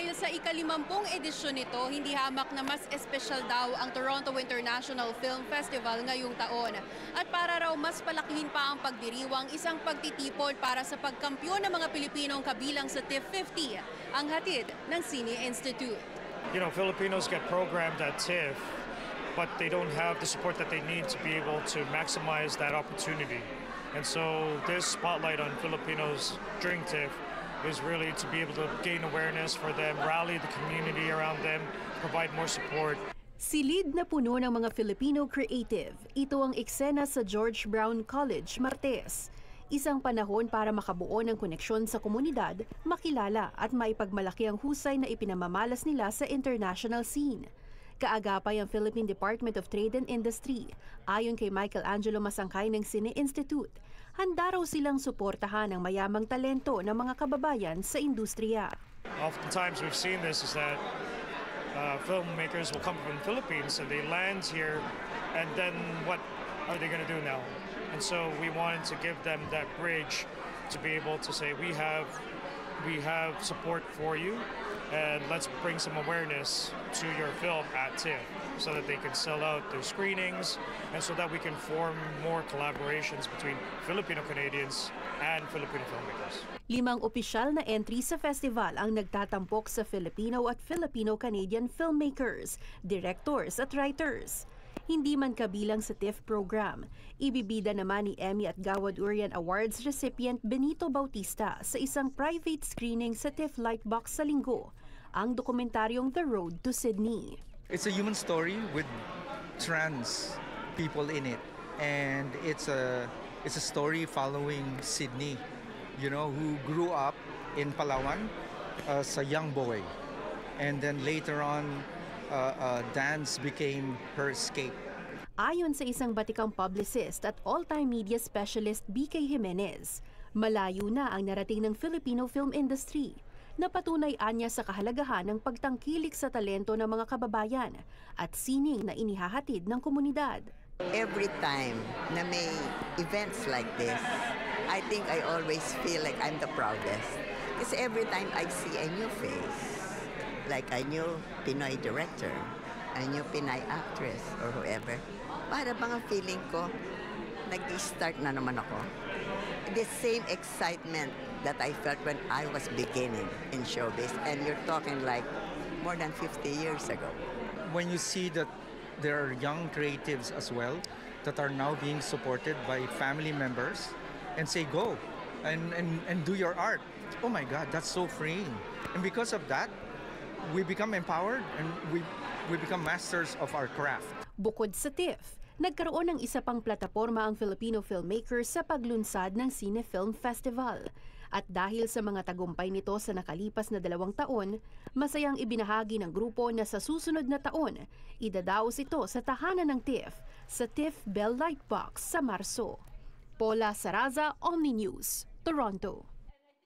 Dahil sa ika-50 edisyon nito, hindi hamak na mas espesyal daw ang Toronto International Film Festival ngayong taon. At para raw mas palakihin pa ang pagdiriwang, isang pagtitipon para sa pagkampiyon ng mga Pilipinong kabilang sa TIFF 50, ang hatid ng Cine Institute. You know, Filipinos get programmed at TIFF, but they don't have the support that they need to be able to maximize that opportunity. And so this spotlight on Filipinos during TIFF is really to be able to gain awareness for them, rally the community around them, provide more support. Silid na puno ng mga Filipino creative. Ito ang eksena sa George Brown College, Martes. Isang panahon para makabuo ng koneksyon sa komunidad, makilala at maipagmalaki ang husay na ipinamamalas nila sa international scene. Kaagapay ang Philippine Department of Trade and Industry. Ayon kay Michael Angelo Masangkay ng Cine Institute, handa raw silang suportahan ang mayamang talento ng mga kababayan sa industriya. Oftentimes we've seen this is that filmmakers will come from the Philippines and they land here, and then what are they going to do now? And so we wanted to give them that bridge to be able to say we have support for you, and let's bring some awareness to your film at TIFF so that they can sell out their screenings and so that we can form more collaborations between Filipino-Canadians and Filipino filmmakers. 5 opisyal na entry sa festival ang nagtatampok sa Filipino at Filipino-Canadian filmmakers, directors at writers. Hindi man kabilang sa TIFF program, ibibida naman ni Emmy at Gawad Urian Awards recipient Benito Bautista sa isang private screening sa TIFF Lightbox sa Linggo, ang dokumentaryong The Road to Sydney. It's a human story with trans people in it, and it's a story following Sydney, you know, who grew up in Palawan as a young boy, and then later on dance became her escape. Ayon sa isang batikang publicist at all-time media specialist BK Jimenez, malayo na ang narating ng Filipino film industry. Napatunay niya sa kahalagahan ng pagtangkilik sa talento ng mga kababayan at sining na inihahatid ng komunidad. Every time na may events like this, I think I always feel like I'm the proudest. Because every time I see a new face, like a new Pinoy director, a new Pinay actress, or whoever, para bang ang feeling ko, nag-start na naman ako. The same excitement that I felt when I was beginning in showbiz, and you're talking like more than 50 years ago. When you see that there are young creatives as well that are now being supported by family members and say, go and do your art. Oh my God, that's so freeing. And because of that, we become empowered and we become masters of our craft. Bukod sa TIFF, nagkaroon ng isa pang plataporma ang Filipino filmmakers sa paglunsad ng Cine Film Festival. At dahil sa mga tagumpay nito sa nakalipas na 2 taon, masayang ibinahagi ng grupo na sa susunod na taon, idadaos ito sa tahanan ng TIFF sa TIFF Bell Lightbox sa Marso. Paula Saraza, Omni News, Toronto.